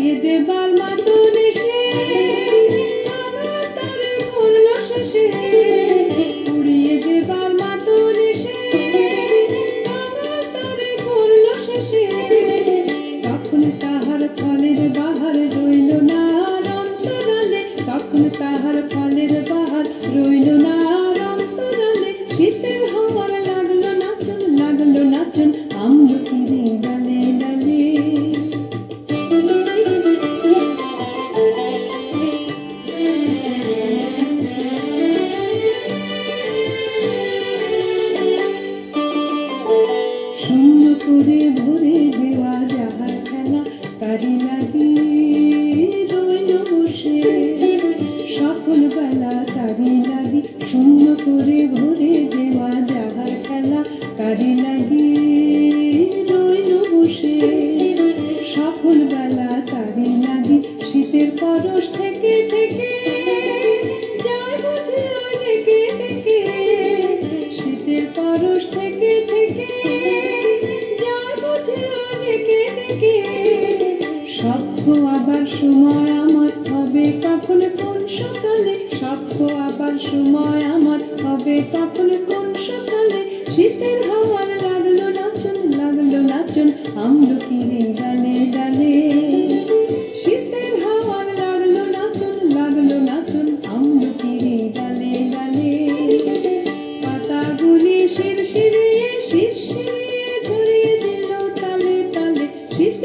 উড়িয়ে দেবার মাতন এসে আমার তারে করল শেষে, উড়িয়ে দেবার মাতন এসে আমার তারে করল শেষে। তখন তাহার ফলের বাহার রইল না আর অন্তরালে, তখন তাহার ফলের বাহার রইল না আর অন্তরালে। শীতের হাওয়ার লাগলো নাচন আমলকিরে ডালে ডালে। শূন্য করে ভরে দেওয়া যাহার খেলা তারি লাগি রইল বসে, সকল বেলা তারি লাগি। শূন্য করে ভরে দেওয়া যাহার খেলা তারি লাগি রইল বসে, সকল বেলা তারি লাগি। শীতের পরশ থেকে থেকে যায় বুঝি ওই ডেকে ডেকে, শীতের পরশ থেকে থেকে যায় বুঝি ওই ডেকে ডেকে। স্বপ্ন আবার সময় আমার হবে কখন কোন সকালে, স্বপ্ন আবার সময় আমার হবে কখন কোন সকালে। শীতের হাওয়ার লাগলো নাচন আমলকিরে ডালে ডালে। শীতের হাওয়ার লাগলো নাচন আমলকিরে ডালে ডালে। পাতাগুলি শিরশিরিয়ে শিরশিরিয়ে ঝরিয়ে দিল তালে তালে। শীত